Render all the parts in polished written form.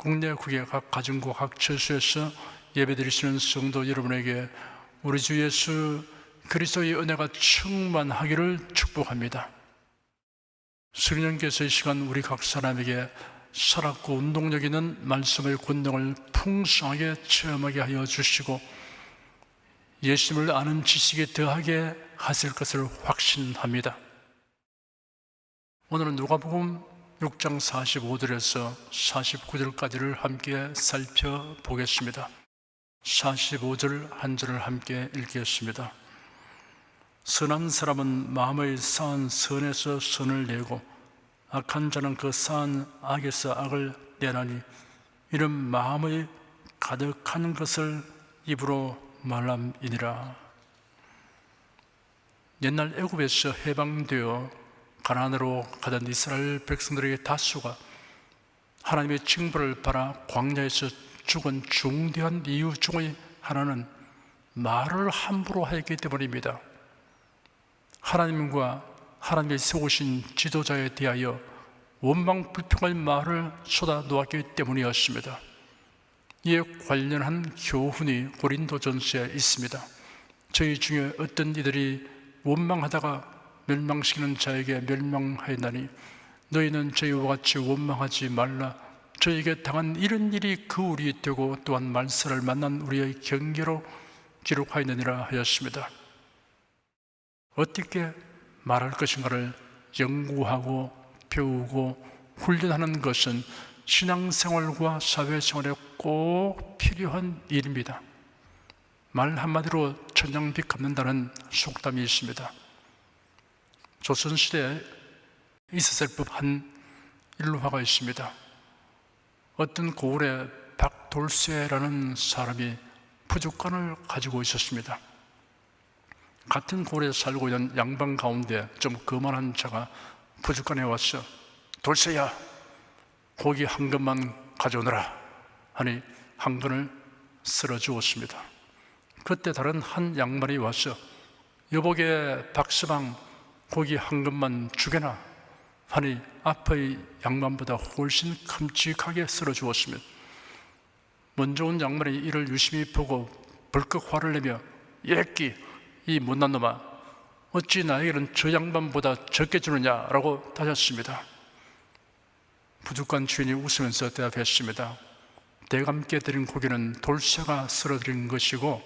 국내 국외 각 가정과 각 처소에서 예배드리시는 성도 여러분에게 우리 주 예수 그리스도의 은혜가 충만하기를 축복합니다. 성령께서 이 시간 우리 각 사람에게 살았고 운동력 있는 말씀의 권능을 풍성하게 체험하게 하여 주시고 예수님을 아는 지식에 더하게 하실 것을 확신합니다. 오늘은 누가복음 6장 45절에서 49절까지를 함께 살펴보겠습니다. 45절 한 절을 함께 읽겠습니다. 선한 사람은 마음의 쌓은 선에서 선을 내고 악한 자는 그 쌓은 악에서 악을 내나니 이는 마음의 가득한 것을 입으로 말함이니라. 옛날 애굽에서 해방되어 가나안으로 가던 이스라엘 백성들의 다수가 하나님의 징벌을 받아 광야에서 죽은 중대한 이유 중의 하나는 말을 함부로 하였기 때문입니다. 하나님과 하나님의 세우신 지도자에 대하여 원망 불평의 말을 쏟아 놓았기 때문이었습니다. 이에 관련한 교훈이 고린도전서에 있습니다. 저희 중에 어떤 이들이 원망하다가 멸망시키는 자에게 멸망하였나니 너희는 저희와 같이 원망하지 말라. 저에게 당한 이런 일이 그 우리 되고 또한 말세를 만난 우리의 경계로 기록하였느니라 하였습니다. 어떻게 말할 것인가를 연구하고 배우고 훈련하는 것은 신앙생활과 사회생활에 꼭 필요한 일입니다. 말 한마디로 천냥빚 갚는다는 속담이 있습니다. 조선시대에 있었을 법한 일화가 있습니다. 어떤 고을에 박돌쇠라는 사람이 부족간을 가지고 있었습니다. 같은 고을에 살고 있는 양반 가운데 좀 거만한 자가 부족간에 와서 돌쇠야, 고기 한 근만 가져오너라 하니 한 근을 쓸어 주었습니다. 그때 다른 한 양반이 와서 여보게 박서방 고기 한 근만 주게나 하니 앞의 양반보다 훨씬 큼직하게 쓸어 주었으면 먼저 온 양반이 이를 유심히 보고 벌컥 화를 내며 예끼 이 못난 놈아 어찌 나에게는 저 양반보다 적게 주느냐라고 따졌습니다. 부족간 주인이 웃으면서 대답했습니다. 대감께 드린 고기는 돌쇠가 쓸어드린 것이고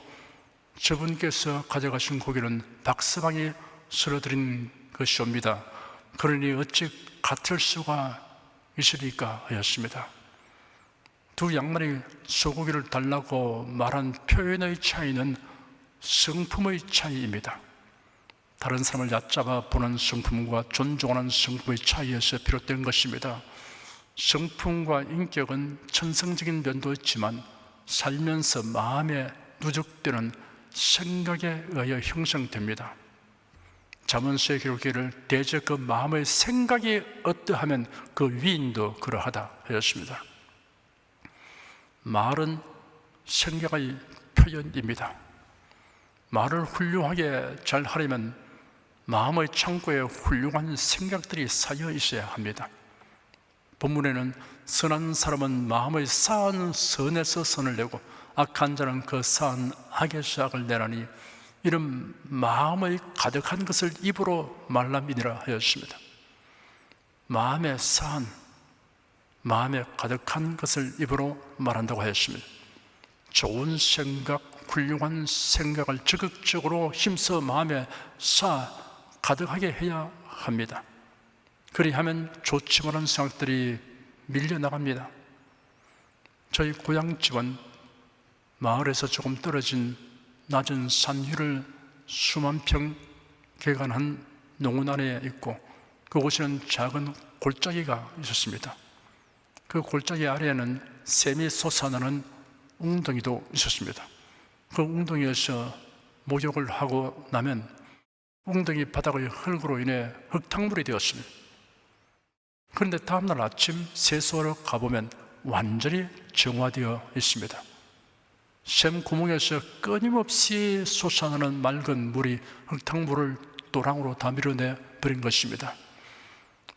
저분께서 가져가신 고기는 박서방이 쓸어드린 것이옵니다. 그러니 어찌 같을 수가 있으리까 하였습니다. 두 양반이 소고기를 달라고 말한 표현의 차이는 성품의 차이입니다. 다른 사람을 얕잡아 보는 성품과 존중하는 성품의 차이에서 비롯된 것입니다. 성품과 인격은 천성적인 면도 있지만 살면서 마음에 누적되는 생각에 의하여 형성됩니다. 잠언서에 기록되기를 대저 그 마음의 생각이 어떠하면 그 위인도 그러하다 하였습니다. 말은 생각의 표현입니다. 말을 훌륭하게 잘 하려면 마음의 창고에 훌륭한 생각들이 쌓여 있어야 합니다. 본문에는 선한 사람은 마음의 쌓은 선에서 선을 내고 악한 자는 그 쌓은 악에서 악을 내나니 이런 마음의 가득한 것을 입으로 말함이니라 하였습니다. 마음에 쌓은, 마음에 가득한 것을 입으로 말한다고 하였습니다. 좋은 생각, 훌륭한 생각을 적극적으로 힘써 마음에 쌓아 가득하게 해야 합니다. 그리하면 좋지 못한 생각들이 밀려나갑니다. 저희 고향집은 마을에서 조금 떨어진 낮은 산 위를 수만 평 개간한 농원 안에 있고 그곳에는 작은 골짜기가 있었습니다. 그 골짜기 아래에는 샘이 솟아나는 웅덩이도 있었습니다. 그 웅덩이에서 목욕을 하고 나면 웅덩이 바닥의 흙으로 인해 흙탕물이 되었습니다. 그런데 다음날 아침 세수하러 가보면 완전히 정화되어 있습니다. 샘 구멍에서 끊임없이 솟아나는 맑은 물이 흙탕물을 또랑으로 다 밀어내 버린 것입니다.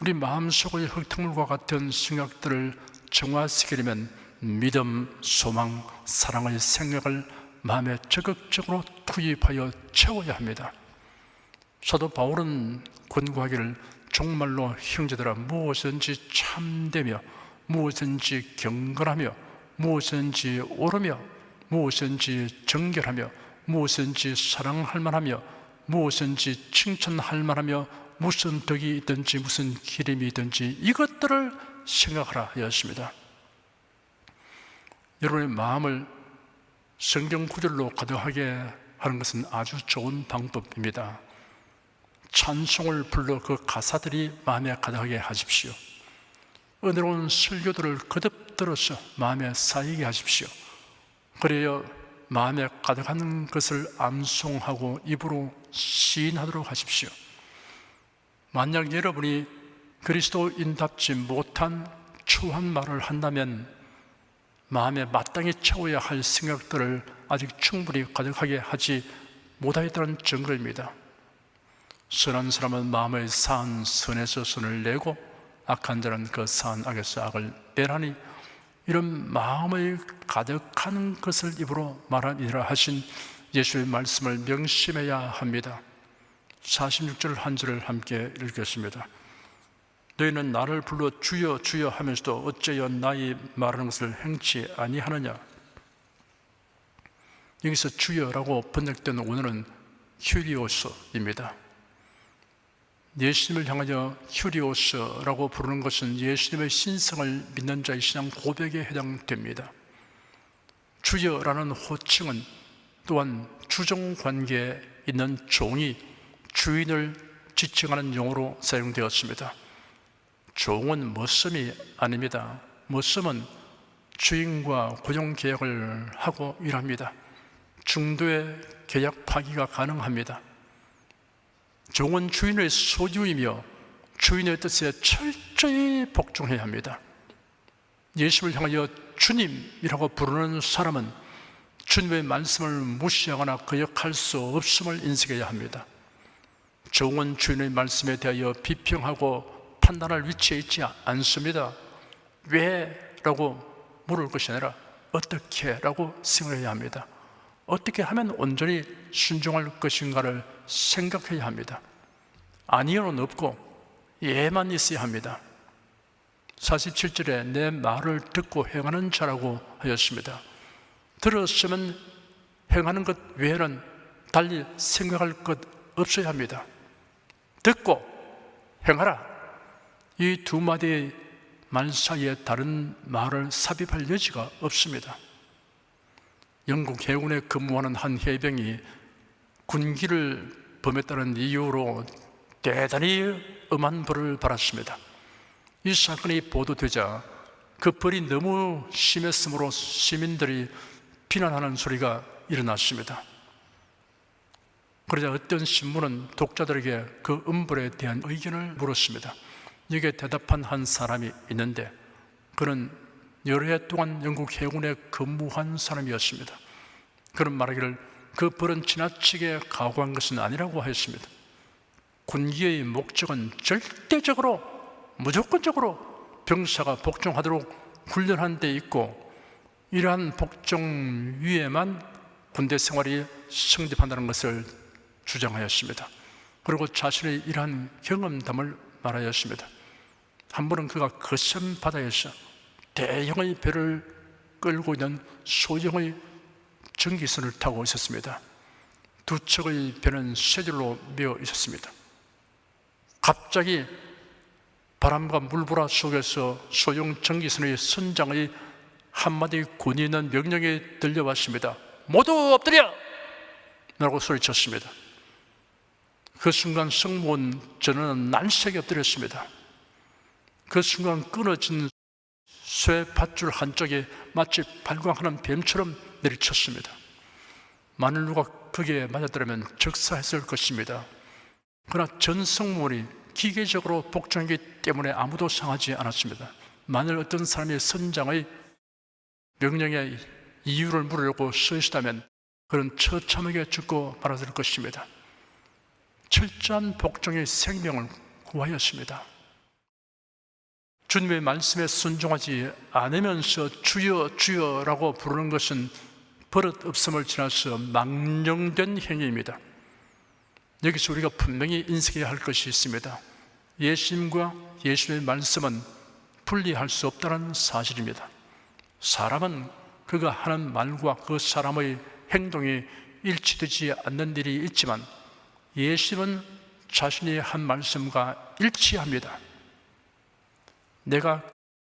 우리 마음속의 흙탕물과 같은 생각들을 정화시키려면 믿음, 소망, 사랑의 생각을 마음에 적극적으로 투입하여 채워야 합니다. 사도 바울은 권고하기를 정말로 형제들아 무엇이든지 참되며 무엇이든지 경건하며 무엇이든지 옳으며 무엇이든지 정결하며 무엇이든지 사랑할 만하며 무엇이든지 칭찬할 만하며 무슨 덕이 있든지 무슨 기림이 있든지 이것들을 생각하라 하였습니다. 여러분의 마음을 성경 구절로 가득하게 하는 것은 아주 좋은 방법입니다. 찬송을 불러 그 가사들이 마음에 가득하게 하십시오. 은혜로운 설교들을 거듭 들어서 마음에 쌓이게 하십시오. 그래야 마음에 가득한 것을 암송하고 입으로 시인하도록 하십시오. 만약 여러분이 그리스도인답지 못한 추한 말을 한다면 마음에 마땅히 채워야 할 생각들을 아직 충분히 가득하게 하지 못하였다는 증거입니다. 선한 사람은 마음의 사한 선에서 선을 내고 악한 자는 그 사한 악에서 악을 빼라니, 이런 마음의 가득한 것을 입으로 말하니라 하신 예수의 말씀을 명심해야 합니다. 46절 한 절을 함께 읽겠습니다. 너희는 나를 불러 주여 주여 하면서도 어째여 나의 말하는 것을 행치 아니하느냐. 여기서 주여라고 번역된 원어는 휴리오스입니다. 예수님을 향하여 휴리오스라고 부르는 것은 예수님의 신성을 믿는 자의 신앙 고백에 해당됩니다. 주여라는 호칭은 또한 주종관계에 있는 종이 주인을 지칭하는 용어로 사용되었습니다. 종은 머슴이 아닙니다. 머슴은 주인과 고용계약을 하고 일합니다. 중도의 계약 파기가 가능합니다. 종은 주인의 소유이며 주인의 뜻에 철저히 복종해야 합니다. 예수를 향하여 주님이라고 부르는 사람은 주님의 말씀을 무시하거나 거역할 수 없음을 인식해야 합니다. 종은 주인의 말씀에 대하여 비평하고 판단할 위치에 있지 않습니다. 왜? 라고 물을 것이 아니라 어떻게? 라고 생각해야 합니다. 어떻게 하면 온전히 순종할 것인가를 생각해야 합니다. 아니요는 없고 예만 있어야 합니다. 47절에 내 말을 듣고 행하는 자라고 하였습니다. 들었으면 행하는 것 외에는 달리 생각할 것 없어야 합니다. 듣고 행하라. 이 두 마디의 말 사이에 다른 말을 삽입할 여지가 없습니다. 영국 해군에 근무하는 한 해병이 군기를 범했다는 이유로 대단히 엄한 벌을 받았습니다. 이 사건이 보도되자 그 벌이 너무 심했으므로 시민들이 비난하는 소리가 일어났습니다. 그러자 어떤 신문은 독자들에게 그 엄벌에 대한 의견을 물었습니다. 여기에 대답한 한 사람이 있는데 그는 여러 해 동안 영국 해군에 근무한 사람이었습니다. 그는 말하기를 그 벌은 지나치게 각오한 것은 아니라고 하였습니다. 군기의 목적은 절대적으로 무조건적으로 병사가 복종하도록 훈련한 데 있고 이러한 복종 위에만 군대 생활이 성립한다는 것을 주장하였습니다. 그리고 자신의 이러한 경험담을 말하였습니다. 한 번은 그가 거센 바다에서 대형의 배를 끌고 있는 소형의 전기선을 타고 있었습니다. 두 척의 배는 쇠줄로 메어 있었습니다. 갑자기 바람과 물보라 속에서 소형 전기선의 선장의 한마디 권위 있는 명령이 들려왔습니다. 모두 엎드려! 라고 소리쳤습니다. 그 순간 승무원 전원은 난색에 엎드렸습니다. 그 순간 끊어진 쇠 밧줄 한쪽에 마치 발광하는 뱀처럼 내리쳤습니다. 만일 누가 거기에 맞았더라면 즉사했을 것입니다. 그러나 전 승무원이 기계적으로 복종했기 때문에 아무도 상하지 않았습니다. 만일 어떤 사람이 선장의 명령의 이유를 물으려고 서 있었다면 그는 처참하게 죽고 말았을 것입니다. 철저한 복종의 생명을 구하였습니다. 주님의 말씀에 순종하지 않으면서 주여 주여라고 부르는 것은 버릇없음을 지나서 망령된 행위입니다. 여기서 우리가 분명히 인식해야 할 것이 있습니다. 예수님과 예수의 말씀은 분리할 수 없다는 사실입니다. 사람은 그가 하는 말과 그 사람의 행동이 일치되지 않는 일이 있지만 예수님은 자신이 한 말씀과 일치합니다. 내가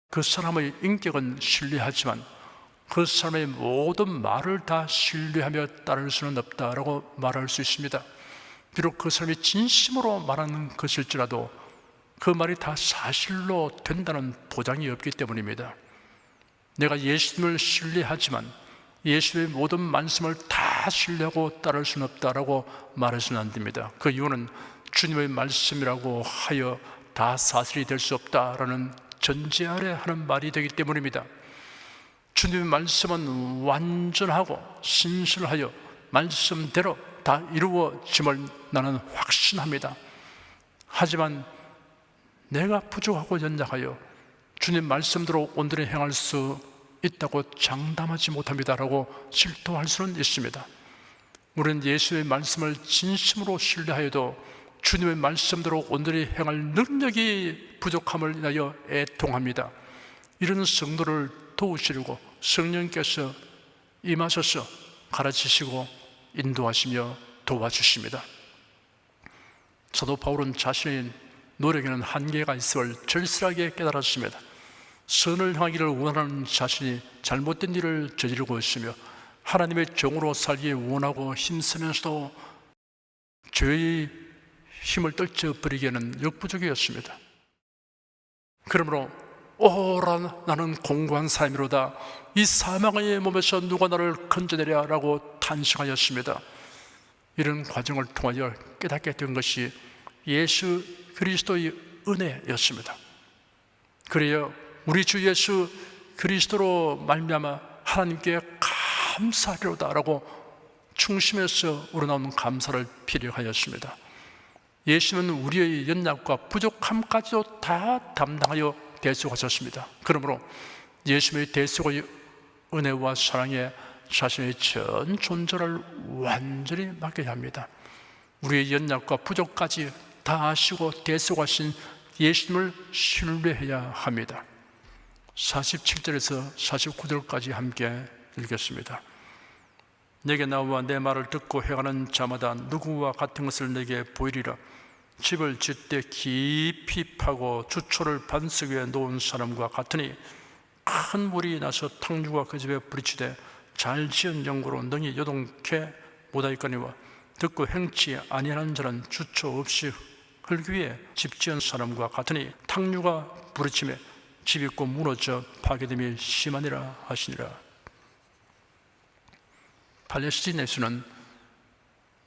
그 사람의 인격은 신뢰하지만 그 사람의 모든 말을 다 신뢰하며 따를 수는 없다라고 말할 수 있습니다. 비록 그 사람이 진심으로 말하는 것일지라도 그 말이 다 사실로 된다는 보장이 없기 때문입니다. 내가 예수님을 신뢰하지만 예수의 모든 말씀을 다 신뢰하고 따를 수는 없다라고 말해서는 안 됩니다. 그 이유는 주님의 말씀이라고 하여 다 사실이 될 수 없다라는 전제 아래 하는 말이 되기 때문입니다. 주님의 말씀은 완전하고 신실하여 말씀대로 다 이루어짐을 나는 확신합니다. 하지만 내가 부족하고 연약하여 주님 말씀대로 온전히 행할 수 있다고 장담하지 못합니다라고 실토할 수는 있습니다. 우리는 예수의 말씀을 진심으로 신뢰하여도 주님의 말씀대로 온전히 행할 능력이 부족함을 인하여 애통합니다. 이런 성도를 도우시려고 성령께서 임하셔서 가르치시고 인도하시며 도와주십니다. 사도 바울은 자신의 노력에는 한계가 있음을 절실하게 깨달았습니다. 선을 행하기를 원하는 자신이 잘못된 일을 저지르고 있으며 하나님의 종으로 살기 원하고 힘쓰면서도 죄의 힘을 떨쳐버리기에는 역부족이었습니다. 그러므로 오라 나는 공고한 삶이로다, 이 사망의 몸에서 누가 나를 건져내랴 라고 탄식하였습니다. 이런 과정을 통하여 깨닫게 된 것이 예수 그리스도의 은혜였습니다. 그래야 우리 주 예수 그리스도로 말미암아 하나님께 감사하리로다 라고 중심에서 우러나오는 감사를 필요하였습니다. 예수는 우리의 연약과 부족함까지도 다 담당하여 대속하셨습니다. 그러므로 예수의 대속의 은혜와 사랑에 자신의 전 존재를 완전히 맡겨야 합니다. 우리의 연약과 부족까지 다 아시고 대속하신 예수님을 신뢰해야 합니다. 47절에서 49절까지 함께 읽겠습니다. 내게 나와 내 말을 듣고 행하는 자마다 누구와 같은 것을 내게 보이리라. 집을 짓되 깊이 파고 주초를 반석 위에 놓은 사람과 같으니 큰 물이 나서 탕류가 그 집에 부딪히되 잘 지은 연고로 능히 요동케 못하였거니와 듣고 행치 아니하는 자는 주초 없이 흙 위에 집 지은 사람과 같으니 탕류가 부딪히매 집이 꼭 무너져 파괴됨이 심하니라 하시니라. 팔레스타인에서는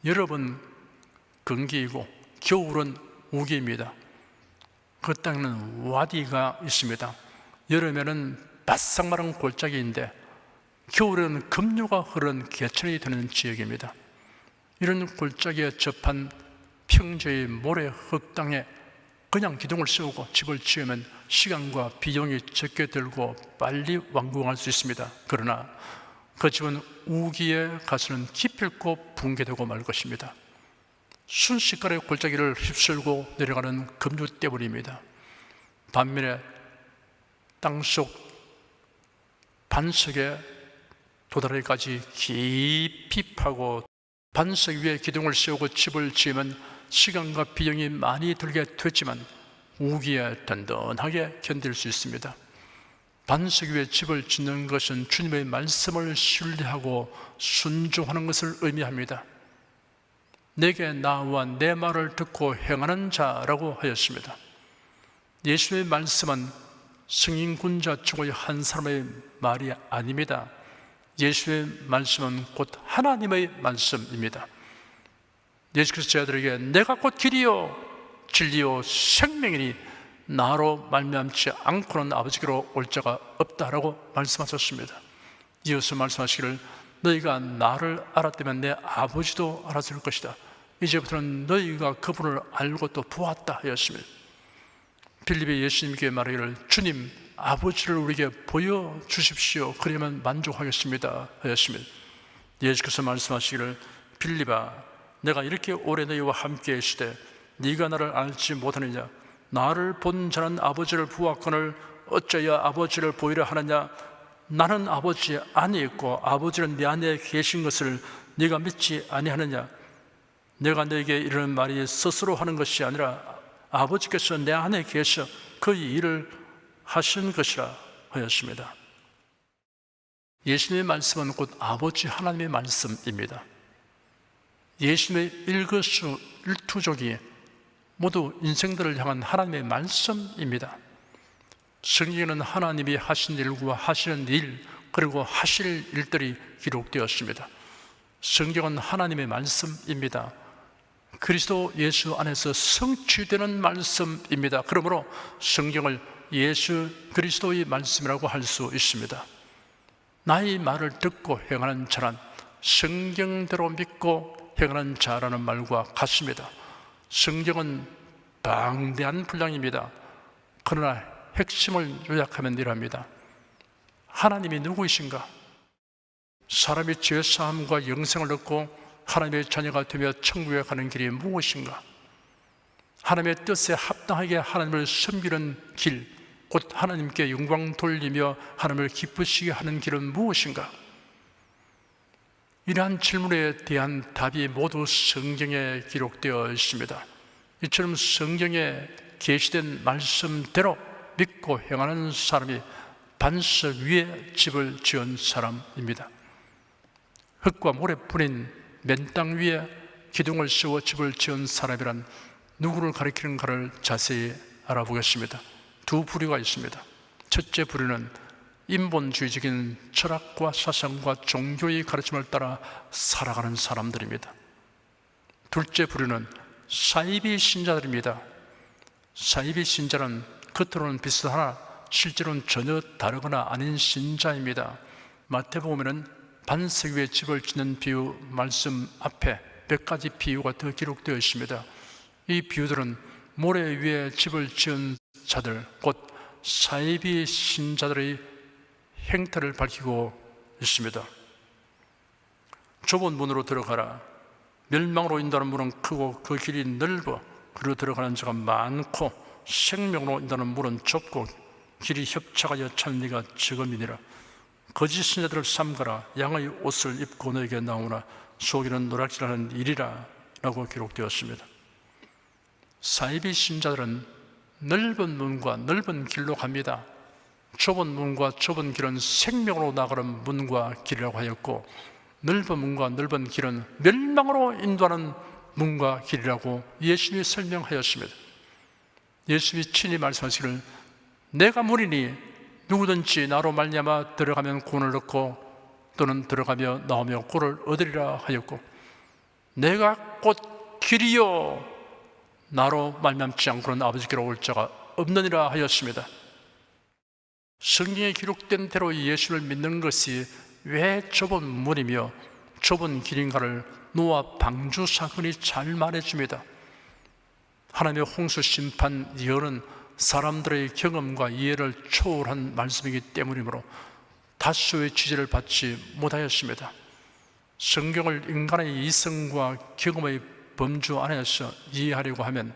여러 번 건기이고 겨울은 우기입니다. 그 땅에는 와디가 있습니다. 여름에는 바싹 마른 골짜기인데 겨울에는 급류가 흐르는 개천이 되는 지역입니다. 이런 골짜기에 접한 평지의 모래 흙땅에 그냥 기둥을 세우고 집을 지으면 시간과 비용이 적게 들고 빨리 완공할 수 있습니다. 그러나 그 집은 우기에 가서는 기필코 붕괴되고 말 것입니다. 순식간에 골짜기를 휩쓸고 내려가는 급류 때문입니다. 반면에 땅속 반석에 도다리까지 깊이 파고 반석 위에 기둥을 세우고 집을 지으면 시간과 비용이 많이 들게 됐지만 우기에 든든하게 견딜 수 있습니다. 반석 위에 집을 짓는 것은 주님의 말씀을 신뢰하고 순종하는 것을 의미합니다. 내게 나와 내 말을 듣고 행하는 자라고 하였습니다. 예수의 말씀은 승인군자 중의 한 사람의 말이 아닙니다. 예수의 말씀은 곧 하나님의 말씀입니다. 예수께서 저희들에게 내가 곧 길이요 진리요 생명이니 나로 말미암지 않고는 아버지께로 올 자가 없다라고 말씀하셨습니다. 이어서 말씀하시기를 너희가 나를 알았다면 내 아버지도 알았을 것이다. 이제부터는 너희가 그분을 알고 또 보았다 하였습니다. 빌립이 예수님께 말하기를 주님 아버지를 우리에게 보여주십시오. 그러면 만족하겠습니다 하였습니다. 예수께서 말씀하시기를 빌립아 내가 이렇게 오래 너희와 함께 있으되 네가 나를 알지 못하느냐? 나를 본 자는 아버지를 보았거늘 어쩌여 아버지를 보이려 하느냐? 나는 아버지 안에 있고 아버지는 내 안에 계신 것을 네가 믿지 아니하느냐? 내가 너에게 이르는 말이 스스로 하는 것이 아니라 아버지께서 내 안에 계셔 그 일을 하신 것이라 하였습니다. 예수님의 말씀은 곧 아버지 하나님의 말씀입니다. 예수님의 일거수 일투족이 모두 인생들을 향한 하나님의 말씀입니다. 성경에는 하나님이 하신 일과 하시는 일 그리고 하실 일들이 기록되었습니다. 성경은 하나님의 말씀입니다. 그리스도 예수 안에서 성취되는 말씀입니다. 그러므로 성경을 예수 그리스도의 말씀이라고 할 수 있습니다. 나의 말을 듣고 행하는 자는 성경대로 믿고 행하는 자라는 말과 같습니다. 성경은 방대한 분량입니다. 그러나 핵심을 요약하면 이랍니다. 하나님이 누구이신가? 사람이 죄사함과 영생을 얻고 하나님의 자녀가 되며 천국에 가는 길이 무엇인가? 하나님의 뜻에 합당하게 하나님을 섬기는 길, 곧 하나님께 영광 돌리며 하나님을 기쁘시게 하는 길은 무엇인가? 이러한 질문에 대한 답이 모두 성경에 기록되어 있습니다. 이처럼 성경에 계시된 말씀대로 믿고 행하는 사람이 반석 위에 집을 지은 사람입니다. 흙과 모래 뿌린 맨 땅 위에 기둥을 세워 집을 지은 사람이란 누구를 가리키는가를 자세히 알아보겠습니다. 두 부류가 있습니다. 첫째 부류는 인본주의적인 철학과 사상과 종교의 가르침을 따라 살아가는 사람들입니다. 둘째 부류는 사이비 신자들입니다. 사이비 신자는 겉으로는 비슷하나 실제로는 전혀 다르거나 아닌 신자입니다. 마태복음에는 반석 위에 집을 짓는 비유 말씀 앞에 몇 가지 비유가 더 기록되어 있습니다. 이 비유들은 모래 위에 집을 지은 자들, 곧 사이비 신자들의 행태를 밝히고 있습니다. 좁은 문으로 들어가라. 멸망으로 인도하는 문은 크고 그 길이 넓어 그리고 들어가는 자가 많고 생명으로 인도하는 문은 좁고 길이 협착하여 찾는 이가 적음이니라. 거짓 신자들을 삼가라. 양의 옷을 입고 너에게 나오나 속이는 노략질하는 일이라 라고 기록되었습니다. 사이비 신자들은 넓은 문과 넓은 길로 갑니다. 좁은 문과 좁은 길은 생명으로 나가는 문과 길이라고 하였고 넓은 문과 넓은 길은 멸망으로 인도하는 문과 길이라고 예수님이 설명하였습니다. 예수님이 친히 말씀하시기를 내가 문이니 누구든지 나로 말미암아 들어가면 구원을 얻고 또는 들어가며 나오며 꼴을 얻으리라 하였고 내가 곧 길이요 나로 말미암지 않고는 아버지께로 올 자가 없느니라 하였습니다. 성경에 기록된 대로 예수를 믿는 것이 왜 좁은 문이며 좁은 길인가를 노아 방주 사건이 잘 말해줍니다. 하나님의 홍수 심판 예언은 사람들의 경험과 이해를 초월한 말씀이기 때문이므로 다수의 지지를 받지 못하였습니다. 성경을 인간의 이성과 경험의 범주 안에서 이해하려고 하면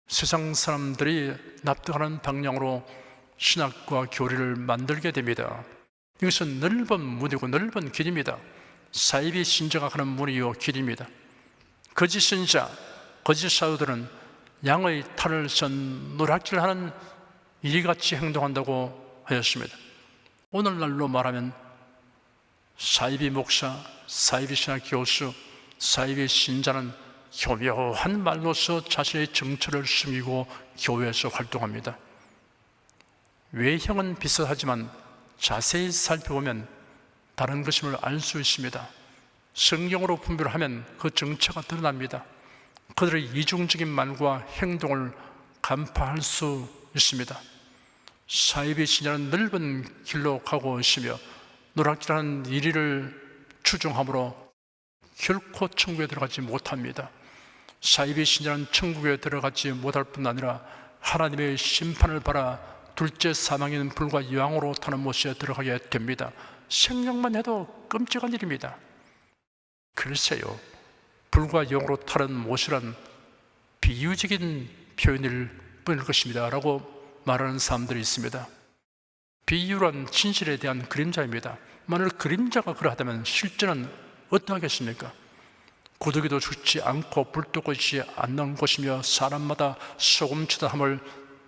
세상 사람들이 납득하는 방향으로 신학과 교리를 만들게 됩니다. 이것은 넓은 문이고 넓은 길입니다. 사이비 신자가 가는 문이요 길입니다. 거짓 신자, 거짓 사도들은 양의 탈을 선 노략질하는 이같이 행동한다고 하였습니다. 오늘날로 말하면 사이비 목사, 사이비 신학 교수, 사이비 신자는 교묘한 말로서 자신의 정체를 숨기고 교회에서 활동합니다. 외형은 비슷하지만 자세히 살펴보면 다른 것임을 알 수 있습니다. 성경으로 분별하면 그 정체가 드러납니다. 그들의 이중적인 말과 행동을 간파할 수 있습니다. 사이비 신자는 넓은 길로 가고 있으며 노략질하는 이리를 추종함으로 결코 천국에 들어가지 못합니다. 사이비 신자는 천국에 들어가지 못할 뿐 아니라 하나님의 심판을 받아 둘째 사망에는 불과 양으로 타는 못에 들어가게 됩니다. 생각만 해도 끔찍한 일입니다. 글쎄요, 불과 영으로 타는 못이란 비유적인 표현일 뿐일 것입니다 라고 말하는 사람들이 있습니다. 비유란 진실에 대한 그림자입니다. 만일 그림자가 그러하다면 실제는 어떠하겠습니까? 고독이도 죽지 않고 불도 꺼지지 않는 곳이며 사람마다 소금치다함을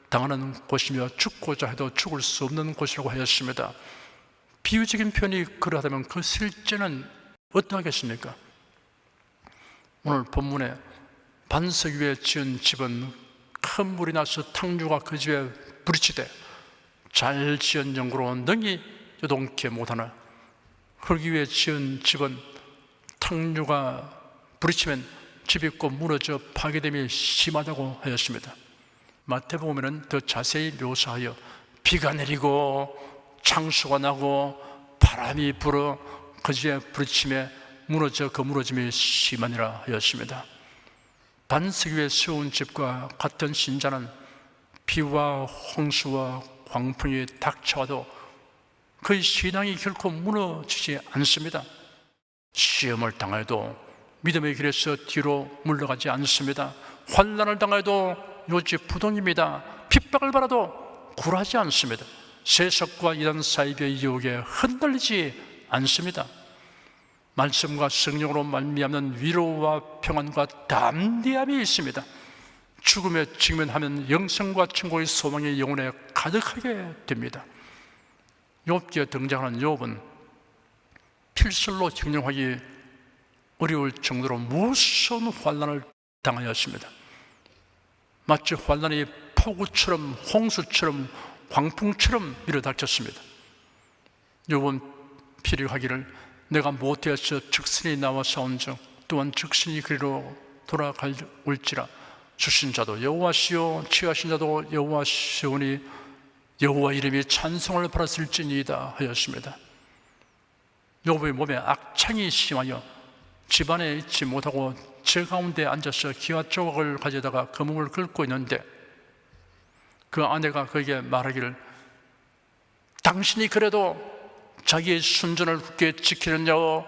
당하는 곳이며 죽고자 해도 죽을 수 없는 곳이라고 하였습니다. 비유적인 표현이 그러하다면 그 실제는 어떠하겠습니까? 오늘 본문에 반석 위에 지은 집은 큰 물이 나서 탕류가 그 집에 부딪히되 잘 지은 정구로 능히 요동케 못하나 흙 위에 지은 집은 탕류가 부딪히면 집이 꼭 무너져 파괴됨이 심하다고 하였습니다. 마태복음에는 더 자세히 묘사하여 비가 내리고 창수가 나고 바람이 불어 그 집에 부딪힘에 무너져 그 무너짐이 심하니라 하였습니다. 반석 위에 세운 집과 같은 신자는 비와 홍수와 광풍이 닥쳐와도 그의 신앙이 결코 무너지지 않습니다. 시험을 당해도 믿음의 길에서 뒤로 물러가지 않습니다. 환난을 당해도 요지부동입니다. 핍박을 받아도 굴하지 않습니다. 세속과 이단 사이비의 유혹에 흔들리지 않습니다. 말씀과 성령으로 말미암는 위로와 평안과 담대함이 있습니다. 죽음에 직면하면 영생과 천국의 소망이 영혼에 가득하게 됩니다. 욥기에 등장하는 욥은 필설로 형용하기 어려울 정도로 무서운 환난을 당하였습니다. 마치 환난이 폭우처럼 홍수처럼 광풍처럼 밀어닥쳤습니다. 욥은 피력하기를 내가 모태에서 적신이 나와 싸운즉 또한 적신이 그리로 돌아갈지라 주신 자도 여호와시요 취하신 자도 여호와시오니 여호와 이름이 찬송을 받았을지니이다 하였습니다. 욥의 몸에 악창이 심하여 집안에 있지 못하고 제 가운데 앉아서 기와 조각을 가져다가 그 몸을 긁고 있는데 그 아내가 그에게 말하기를 당신이 그래도 자기의 순전을 굳게 지키는 자여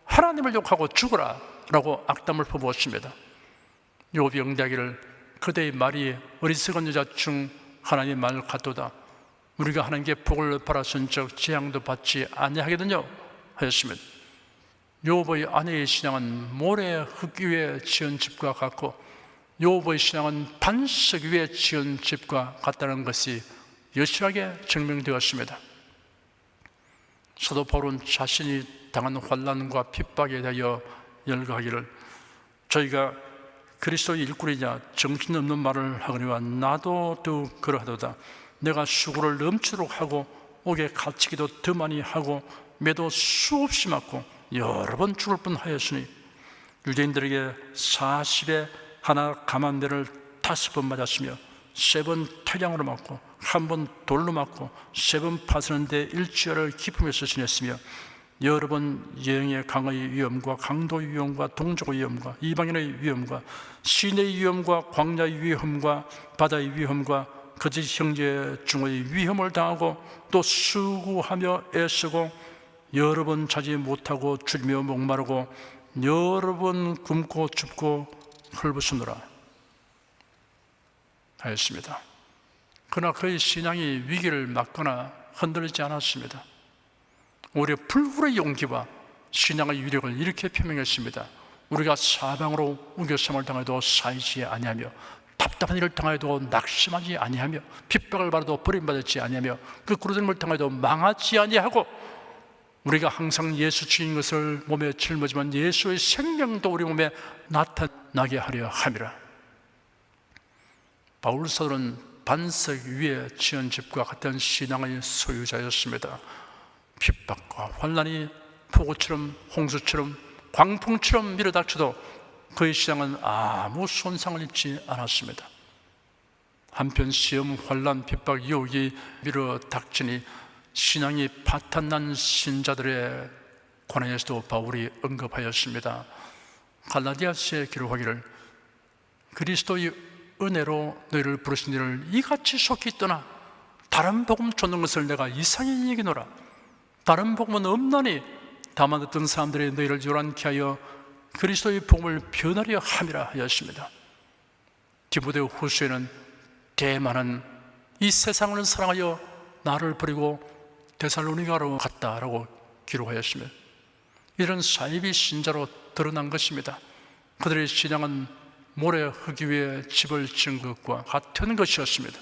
하나님을 욕하고 죽어라 라고 악담을 퍼부었습니다. 욥이 응대하기를 그대의 말이 어리석은 여자 중 하나님의 말 같도다. 우리가 하나님께 복을 바랐은즉 재앙도 받지 아니하겠느냐 하였습니다. 욥의 아내의 신앙은 모래 흙 위에 지은 집과 같고 욥의 신앙은 반석 위에 지은 집과 같다는 것이 여실하게 증명되었습니다. 사도 바울은 자신이 당한 환난과 핍박에 대하여 열거하기를 저희가 그리스도의 일꾼이냐 정신없는 말을 하거니와 나도 또 그러하도다. 내가 수고를 넘치도록 하고 옥에 갇히기도 더 많이 하고 매도 수없이 맞고 여러 번 죽을 뻔하였으니 유대인들에게 40에 하나 감한대를 5번 맞았으며 3번 태량으로 맞고 1번 돌로 맞고 3번 파서는데 일주일을 기품에서 지냈으며 여러 번 여행의 강의 위험과 강도의 위험과 동족의 위험과 이방인의 위험과 시내의 위험과 광야의 위험과 바다의 위험과 거짓 형제 중의 위험을 당하고 또 수고하며 애쓰고 여러 번 자지 못하고 줄이며 목마르고 여러 번 굶고 춥고 헐벗으노라 하였습니다. 그러나 그의 신앙이 위기를 맞거나 흔들리지 않았습니다. 오히려 불굴의 용기와 신앙의 위력을 이렇게 표명했습니다. 우리가 사방으로 우겨쌈을 당해도 쌓이지 아니하며 답답한 일을 당해도 낙심하지 아니하며 핍박을 받아도 버림받지 아니하며 그 구르등을 당해도 망하지 아니하고 우리가 항상 예수 주인 것을 몸에 짊어지면 예수의 생명도 우리 몸에 나타나게 하려 함이라. 바울 사도는 반석 위에 지은 집과 같은 신앙의 소유자였습니다. 핍박과 환난이 폭우처럼 홍수처럼 광풍처럼 밀어닥쳐도 그의 신앙은 아무 손상을 입지 않았습니다. 한편 시험, 환난, 핍박, 유혹이 밀어닥치니 신앙이 파탄난 신자들의 관해서도 바울이 언급하였습니다. 갈라디아서에 기록하기를 그리스도의 은혜로 너희를 부르신 이를 이같이 속히 떠나 다른 복음 쫓는 것을 내가 이상히 여기노라. 다른 복음은 없나니 다만 어떤 사람들이 너희를 요란케 하여 그리스도의 복음을 변하려 함이라 하였습니다. 디모데 후서에는 대만은 이 세상을 사랑하여 나를 버리고 데살로니가로 갔다라고 기록하였습니다. 이런 사이비 신자로 드러난 것입니다. 그들의 신앙은 모래 흙 위에 집을 지은 것과 같은 것이었습니다.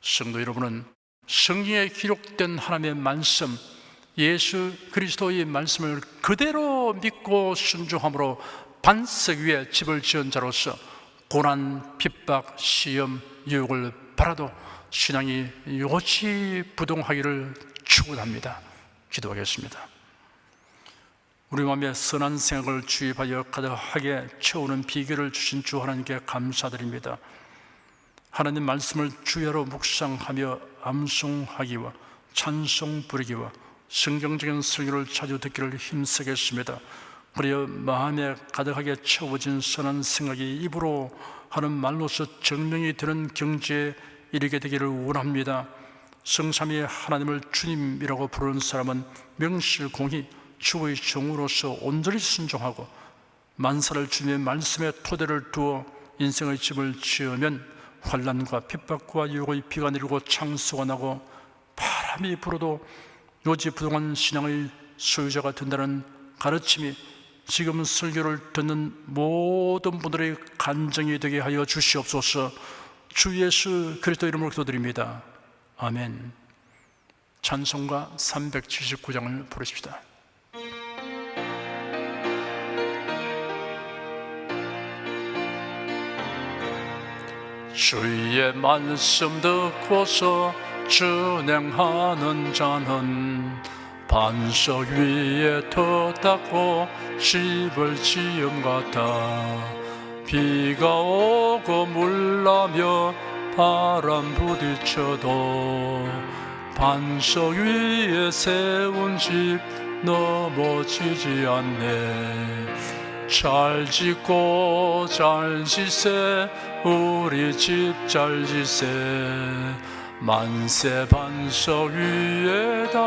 성도 여러분은 성경에 기록된 하나님의 말씀, 예수 그리스도의 말씀을 그대로 믿고 순종함으로 반석 위에 집을 지은 자로서 고난, 핍박, 시험, 유혹을 받아도 신앙이 요지부동하기를 축원합니다. 기도하겠습니다. 우리 마음에 선한 생각을 주입하여 가득하게 채우는 비결을 주신 주 하나님께 감사드립니다. 하나님 말씀을 주야로 묵상하며 암송하기와 찬송 부르기와 성경적인 설교를 자주 듣기를 힘쓰겠습니다. 그리여 마음에 가득하게 채워진 선한 생각이 입으로 하는 말로서 증명이 되는 경지에 이르게 되기를 원합니다. 성삼위 하나님을 주님이라고 부르는 사람은 명실공히 주의 종으로서 온전히 순종하고 만사를 주님의 말씀에 토대를 두어 인생의 집을 지으면 환난과 핍박과 유혹의 비가 내리고 창수가 나고 바람이 불어도 요지부동한 신앙의 소유자가 된다는 가르침이 지금 설교를 듣는 모든 분들의 간증이 되게 하여 주시옵소서. 주 예수 그리스도 이름으로 기도드립니다. 아멘. 찬송가 379장을 부르십시다. 주의 말씀 듣고서 준행하는 자는 반석 위에 터 닦고 집을 지음 같아. 비가 오고 물나며 바람 부딪혀도 반석 위에 세운 집 넘어지지 않네. 잘 짓고 잘 지세 우리 집 잘 지세. 만세 반석 위에다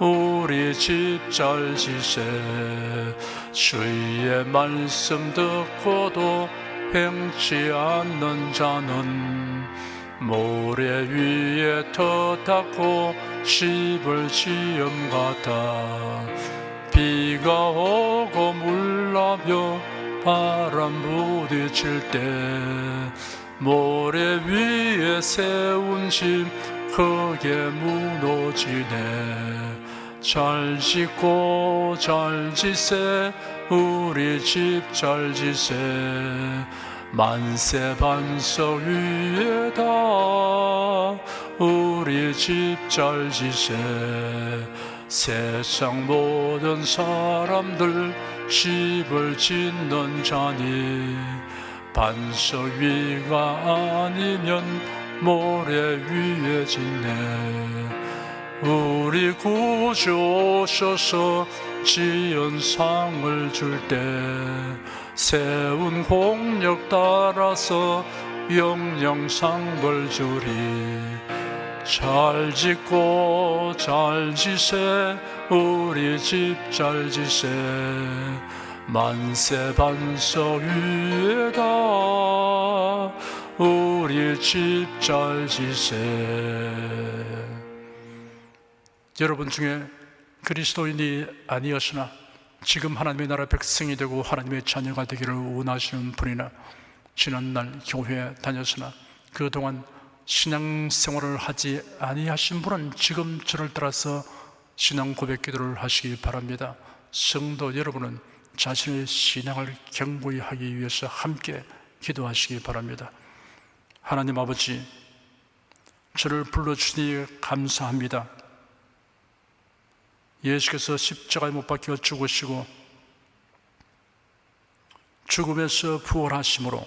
우리 집 잘 지세. 주의 말씀 듣고도 행치 않는 자는 모래 위에 터 닦고 집을 지음 같아. 비가 오고 물나며 바람 부딪힐 때 모래 위에 세운 집 크게 무너지네. 잘 짓고 잘 지세 우리 집 잘 지세. 만세 반석 위에다 우리 집 잘 지세. 세상 모든 사람들 집을 짓는 자니 반석 위가 아니면 모래 위에 짓네. 우리 구주 오셔서 지은 상을 줄 때 세운 공력 따라서 영영 상벌 주리. 잘 짓고 잘 지세 우리 집 잘 지세. 만세 반석 위에다 우리 집 잘 지세. 여러분 중에 그리스도인이 아니었으나 지금 하나님의 나라 백성이 되고 하나님의 자녀가 되기를 원하시는 분이나 지난날 교회에 다녔으나 그동안 신앙생활을 하지 아니하신 분은 지금 저를 따라서 신앙 고백 기도를 하시기 바랍니다. 성도 여러분은 자신의 신앙을 견고히 하기 위해서 함께 기도하시기 바랍니다. 하나님 아버지, 저를 불러주시니 감사합니다. 예수께서 십자가에 못 박혀 죽으시고 죽음에서 부활하심으로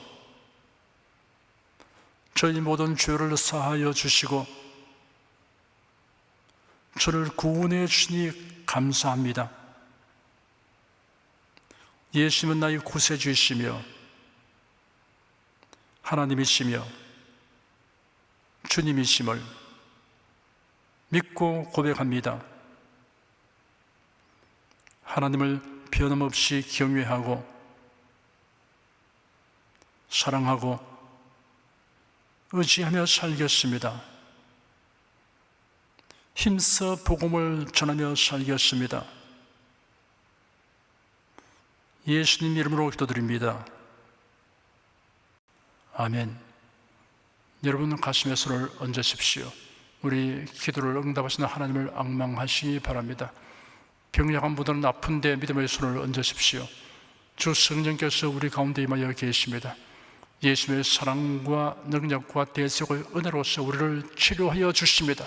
저희 모든 죄를 사하여 주시고 저를 구원해 주시니 감사합니다. 예수님은 나의 구세주이시며 하나님이시며 주님이심을 믿고 고백합니다. 하나님을 변함없이 경외하고 사랑하고 의지하며 살겠습니다. 힘써 복음을 전하며 살겠습니다. 예수님 이름으로 기도드립니다. 아멘. 여러분 가슴에 손을 얹으십시오. 우리 기도를 응답하시는 하나님을 앙망하시기 바랍니다. 병약한 분들은 아픈데 믿음의 손을 얹으십시오. 주 성령께서 우리 가운데 임하여 계십니다. 예수님의 사랑과 능력과 대속의 은혜로서 우리를 치료하여 주십니다.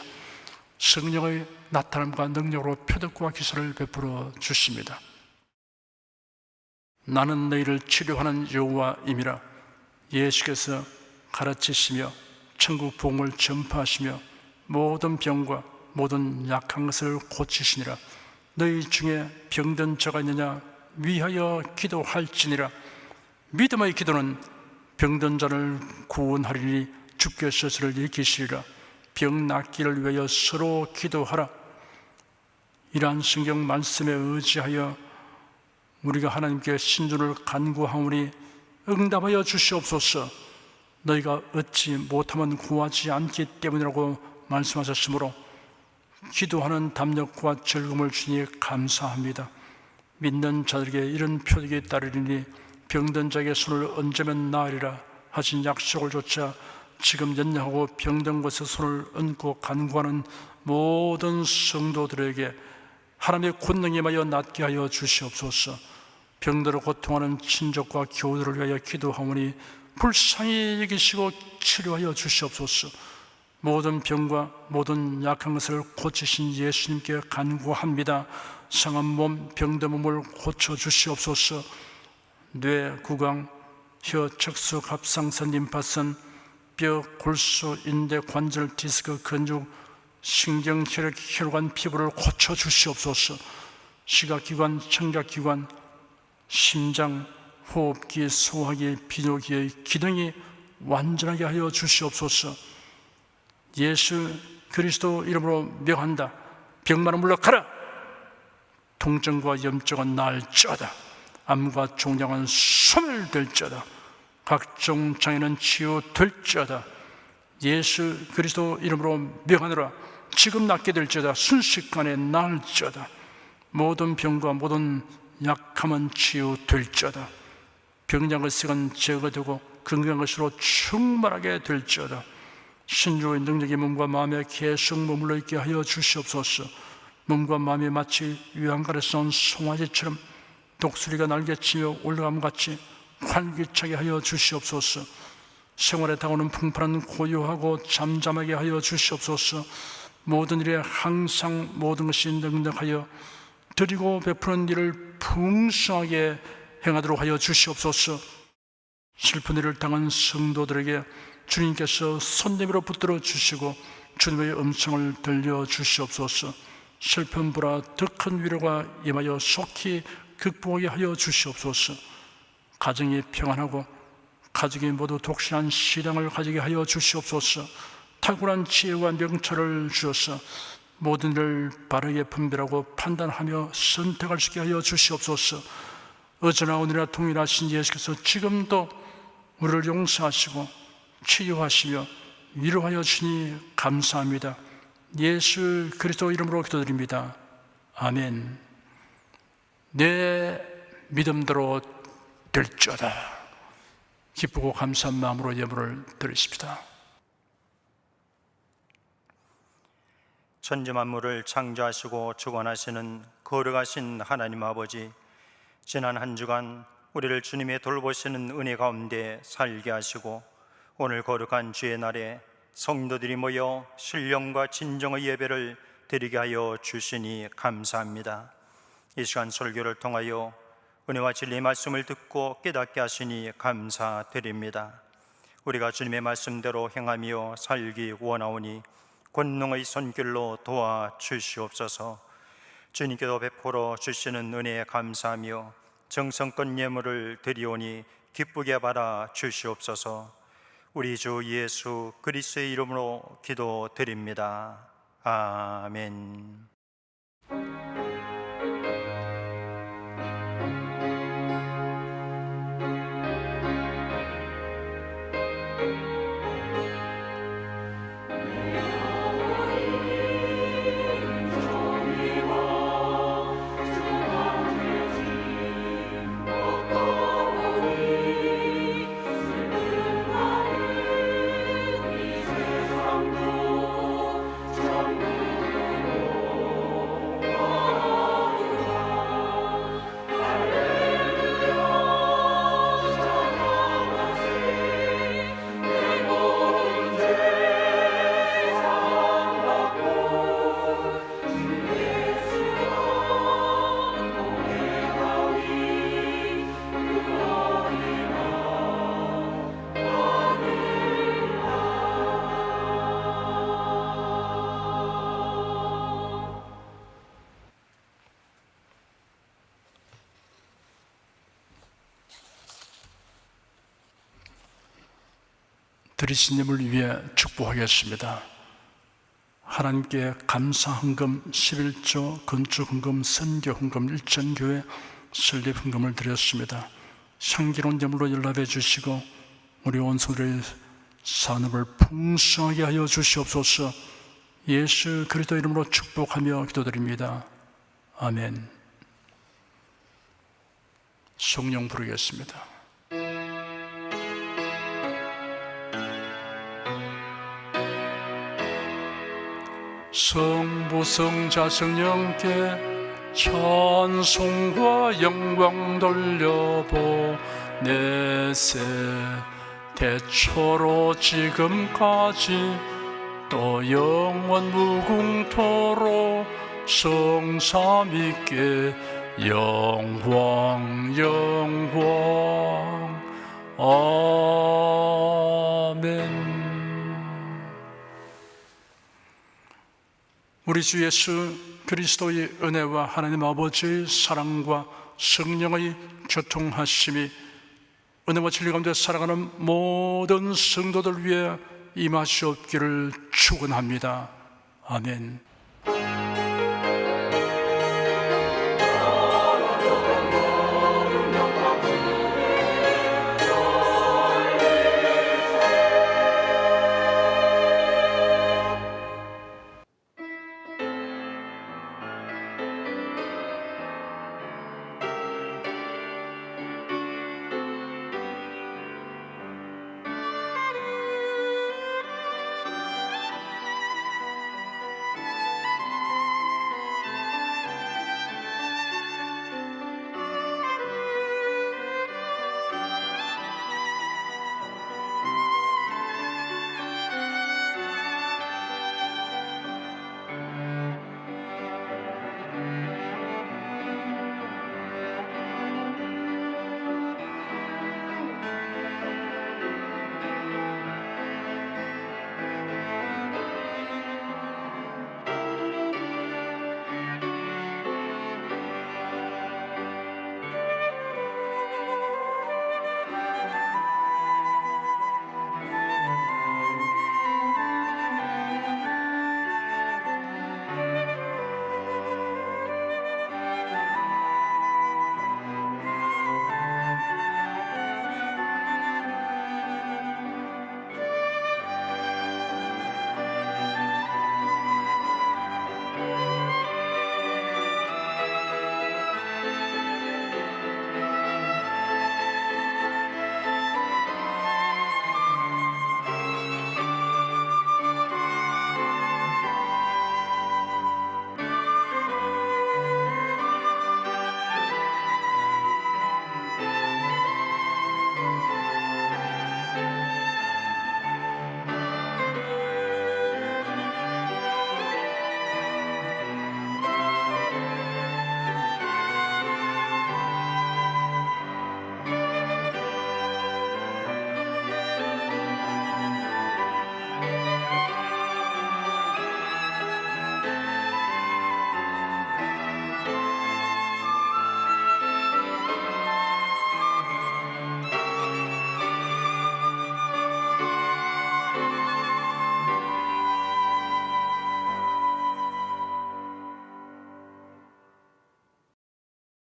성령의 나타남과 능력으로 표적과 기사를 베풀어 주십니다. 나는 너희를 치료하는 여호와임이라. 예수께서 가르치시며 천국 복음을 전파하시며 모든 병과 모든 약한 것을 고치시니라. 너희 중에 병든 자가 있느냐 위하여 기도할지니라. 믿음의 기도는 병든 자를 구원하리니 주께 스스로를 일으키시리라. 병 낫기를 위하여 서로 기도하라. 이러한 성경 말씀에 의지하여 우리가 하나님께 신중을 간구하오니 응답하여 주시옵소서. 너희가 얻지 못하면 구하지 않기 때문이라고 말씀하셨으므로 기도하는 담력과 즐거움을 주니 감사합니다. 믿는 자들에게 이런 표적이 따르리니 병든 자에게 손을 얹으면 나으리라 하신 약속을 조차 지금 연약하고 병든 곳에 손을 얹고 간구하는 모든 성도들에게 하나님의 권능이 임하여 낫게 하여 주시옵소서. 병들어 고통하는 친족과 교우들을 위하여 기도하오니 불쌍히 여기시고 치료하여 주시옵소서. 모든 병과 모든 약한 것을 고치신 예수님께 간구합니다. 상한 몸, 병든 몸을 고쳐 주시옵소서. 뇌, 구강, 혀, 척수, 갑상선, 림파선, 뼈, 골수, 인대, 관절, 디스크, 근육, 신경, 혈액, 혈관, 피부를 고쳐 주시옵소서. 시각기관, 청각기관, 심장, 호흡기, 소화기, 비뇨기의 기능이 완전하게 하여 주시옵소서. 예수 그리스도 이름으로 명한다. 병만은 물러가라. 통증과 염증은 나을지어다. 암과 종양은 소멸될지어다. 각종 장애는 치유될지어다. 예수 그리스도 이름으로 명하노라. 지금 낫게 될지어다. 순식간에 나을지어다. 모든 병과 모든 약함은 치유될지어다. 병약의 색은 제거되고 건강한 것으로 충만하게 될지어다. 신주의 능력이 몸과 마음에 계속 머물러 있게 하여 주시옵소서. 몸과 마음이 마치 유황가에 쏜 송아지처럼 독수리가 날개치며 올라감같이 활기차게 하여 주시옵소서. 생활에 다가오는 풍파는 고요하고 잠잠하게 하여 주시옵소서. 모든 일에 항상 모든 것이 능력하여 드리고 베푸는 일을 풍성하게 행하도록 하여 주시옵소서. 슬픈 일을 당한 성도들에게 주님께서 손내밀어 붙들어 주시고 주님의 음성을 들려 주시옵소서. 슬픈 불화 더 큰 위로가 임하여 속히 극복하게 하여 주시옵소서. 가정이 평안하고 가족이 모두 독실한 신앙을 가지게 하여 주시옵소서. 탁월한 지혜와 명철을 주셔서 모든 일을 바르게 분별하고 판단하며 선택할 수 있게 하여 주시옵소서. 어제나 오늘이나 동일하신 예수께서 지금도 우리를 용서하시고 치유하시며 위로하여 주니 감사합니다. 예수 그리스도 이름으로 기도드립니다. 아멘. 내 믿음대로 될지어다. 기쁘고 감사한 마음으로 예물을 드리십시다. 천지 만물을 창조하시고 주관하시는 거룩하신 하나님 아버지, 지난 한 주간 우리를 주님의 돌보시는 은혜 가운데 살게 하시고 오늘 거룩한 주의 날에 성도들이 모여 신령과 진정의 예배를 드리게 하여 주시니 감사합니다. 이 시간 설교를 통하여 은혜와 진리의 말씀을 듣고 깨닫게 하시니 감사드립니다. 우리가 주님의 말씀대로 행하며 살기 원하오니 권능의 손길로 도와주시옵소서. 주님께서 베풀어 주시는 은혜에 감사하며 정성껏 예물을 드리오니 기쁘게 받아 주시옵소서. 우리 주 예수 그리스도의 이름으로 기도드립니다. 아멘. 들으신 님을 위해 축복하겠습니다. 하나님께 감사헌금 11조, 건축헌금, 선교헌금, 일전교회 설립헌금을 드렸습니다. 향기로운 제물로 연락해 주시고 우리 원소들의 산업을 풍성하게 하여 주시옵소서. 예수 그리스도 이름으로 축복하며 기도드립니다. 아멘. 성령 부르겠습니다. 성부 성자 성령께 찬송과 영광 돌려보내세. 대초로 지금까지 또 영원 무궁토록 성삼위께 영광 영광. 아멘. 우리 주 예수 그리스도의 은혜와 하나님 아버지의 사랑과 성령의 교통하심이 은혜와 진리 가운데 살아가는 모든 성도들 위해 임하시옵기를 축원합니다. 아멘.